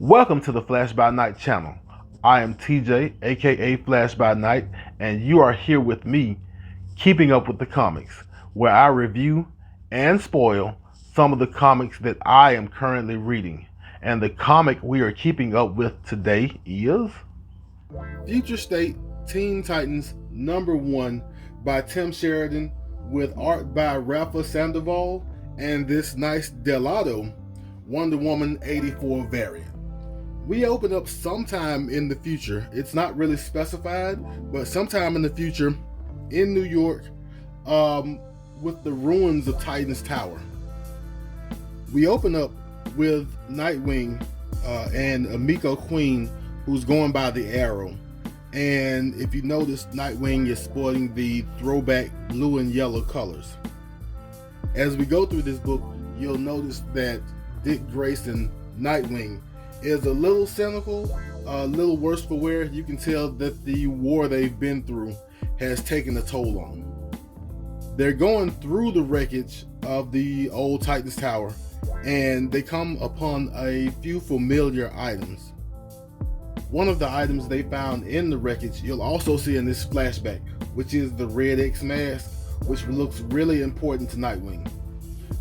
Welcome to the Flash by Night channel. I am TJ, aka Flash by Night, and you are here with me, keeping up with the comics, where I review and spoil some of the comics that I am currently reading. And the comic we are keeping up with today is Future State Teen Titans #1 by Tim Sheridan, with art by Rafa Sandoval and this nice Delato Wonder Woman 84 variant. We open up sometime in the future. It's not really specified, but sometime in the future in New York, with the ruins of Titan's Tower. We open up with Nightwing and Emiko Queen, who's going by the Arrow. And if you notice, Nightwing is sporting the throwback blue and yellow colors. As we go through this book, you'll notice that Dick Grayson, Nightwing, is a little cynical, a little worse for wear. You can tell that the war they've been through has taken a toll on them. They're going through the wreckage of the old Titan's Tower, and they come upon a few familiar items. One of the items they found in the wreckage you'll also see in this flashback, which is the Red X mask, which looks really important to Nightwing.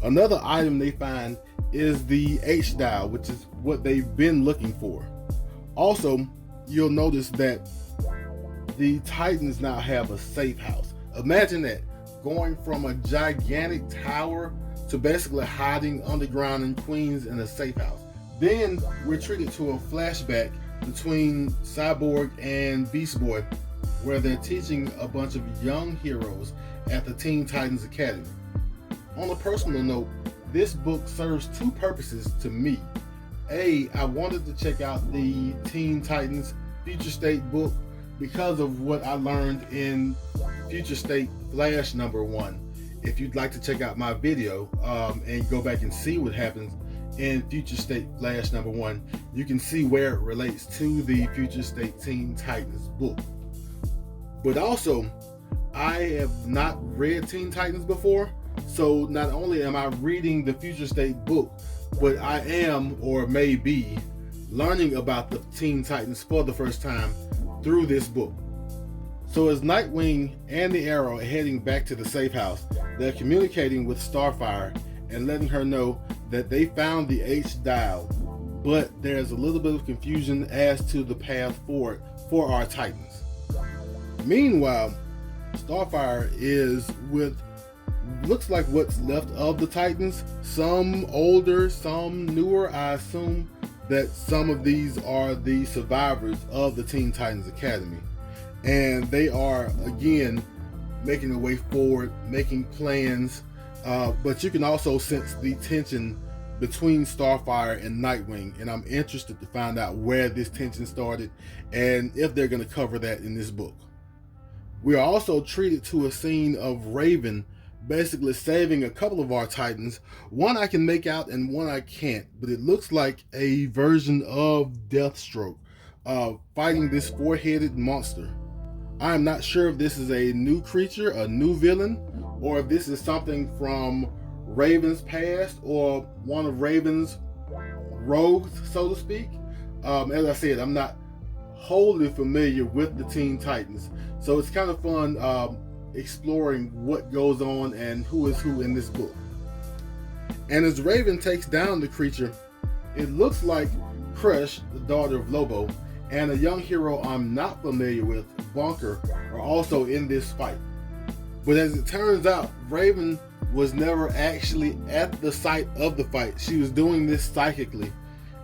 Another item they find is the H-dial, which is what they've been looking for. Also, you'll notice that the Titans now have a safe house. Imagine that, going from a gigantic tower to basically hiding underground in Queens in a safe house. Then we're treated to a flashback between Cyborg and Beast Boy, where they're teaching a bunch of young heroes at the Teen Titans Academy. On a personal note, this book serves two purposes to me. A, I wanted to check out the Teen Titans Future State book because of what I learned in Future State Flash #1. If you'd like to check out my video and go back and see what happens in Future State Flash #1, you can see where it relates to the Future State Teen Titans book. But also, I have not read Teen Titans before, so not only am I reading the Future State book, but I am, or may be, learning about the Teen Titans for the first time through this book. So as Nightwing and the Arrow are heading back to the safe house, they're communicating with Starfire and letting her know that they found the H-dial, but there's a little bit of confusion as to the path forward for our Titans. Meanwhile, Starfire is with looks like what's left of the Titans, some older, some newer. I assume that some of these are the survivors of the Teen Titans Academy, and they are again making their way forward, making plans, but you can also sense the tension between Starfire and Nightwing, and I'm interested to find out where this tension started and if they're going to cover that in this book. We are also treated to a scene of Raven basically saving a couple of our Titans. One I can make out and one I can't, but it looks like a version of Deathstroke fighting this four-headed monster. I am not sure if this is a new creature, a new villain, or if this is something from Raven's past or one of Raven's rogues, so to speak. As I said, I'm not wholly familiar with the Teen Titans, so it's kind of fun exploring what goes on and who is who in this book. And as Raven takes down the creature, it looks like Crush, the daughter of Lobo, and a young hero I'm not familiar with, Bunker, are also in this fight. But as it turns out, Raven was never actually at the site of the fight. She was doing this psychically,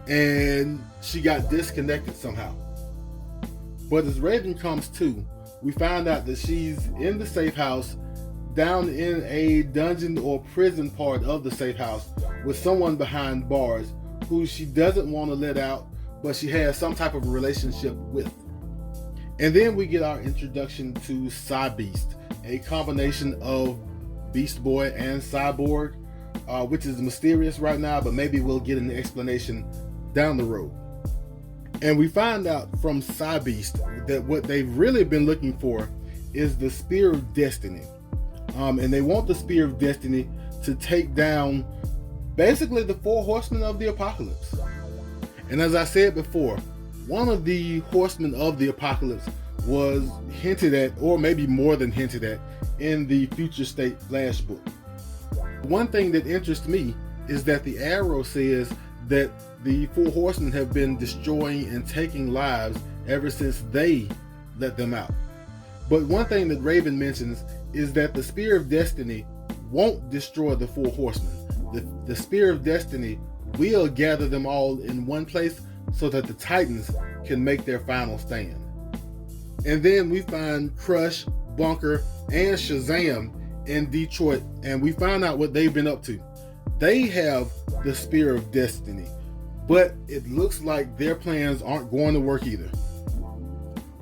and she got disconnected somehow. But as Raven comes to, we find out that she's in the safe house, down in a dungeon or prison part of the safe house with someone behind bars who she doesn't want to let out, but she has some type of relationship with. And then we get our introduction to Cybeast, a combination of Beast Boy and Cyborg, which is mysterious right now, but maybe we'll get an explanation down the road. And we find out from Cybeast that what they've really been looking for is the Spear of Destiny. And they want the Spear of Destiny to take down basically the four horsemen of the apocalypse. And as I said before, one of the horsemen of the apocalypse was hinted at, or maybe more than hinted at, in the Future State Flash book. One thing that interests me is that the Arrow says that the Four Horsemen have been destroying and taking lives ever since they let them out. But one thing that Raven mentions is that the Spear of Destiny won't destroy the Four Horsemen. The Spear of Destiny will gather them all in one place so that the Titans can make their final stand. And then we find Crush, Bunker, and Shazam in Detroit, and we find out what they've been up to. They have the Spear of Destiny, but it looks like their plans aren't going to work either.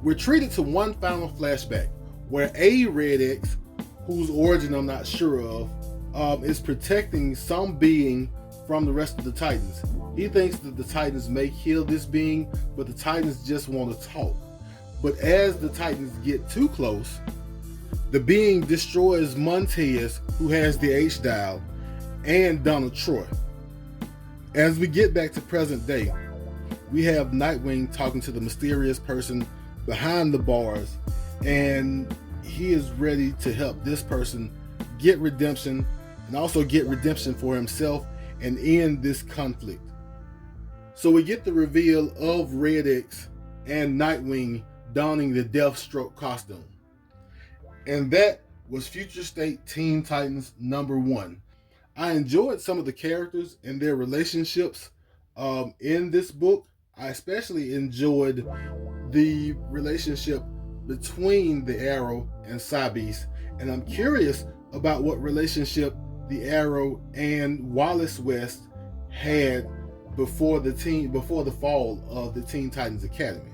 We're treated to one final flashback where a Red X, whose origin I'm not sure of, is protecting some being from the rest of the Titans. He thinks that the Titans may kill this being, but the Titans just want to talk. But as the Titans get too close, the being destroys Montez, who has the H-Dial, and Donald Troy. As we get back to present day, we have Nightwing talking to the mysterious person behind the bars, and he is ready to help this person get redemption and also get redemption for himself and end this conflict. So we get the reveal of Red X and Nightwing donning the Deathstroke costume. And that was Future State Teen Titans #1. I enjoyed some of the characters and their relationships in this book. I especially enjoyed the relationship between the Arrow and Cybeast, and I'm curious about what relationship the Arrow and Wallace West had before the fall of the Teen Titans Academy.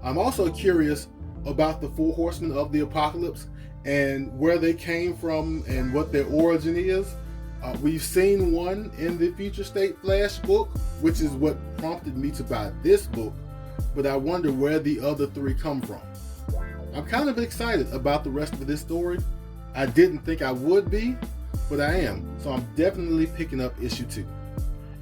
I'm also curious about the Four Horsemen of the Apocalypse and where they came from and what their origin is. We've seen one in the Future State Flash book, which is what prompted me to buy this book, but I wonder where the other three come from. I'm kind of excited about the rest of this story. I didn't think I would be, but I am, so I'm definitely picking up issue 2.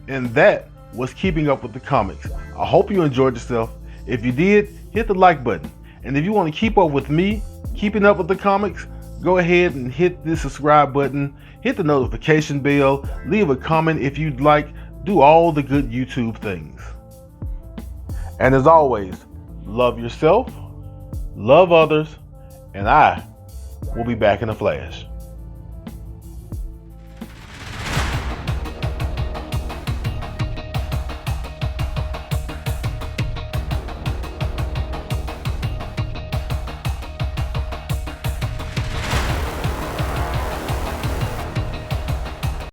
And that was Keeping Up with the Comics. I hope you enjoyed yourself. If you did, hit the like button. And if you want to keep up with me, keeping up with the comics, go ahead and hit the subscribe button, hit the notification bell, leave a comment if you'd like, do all the good YouTube things. And as always, love yourself, love others, and I will be back in a flash.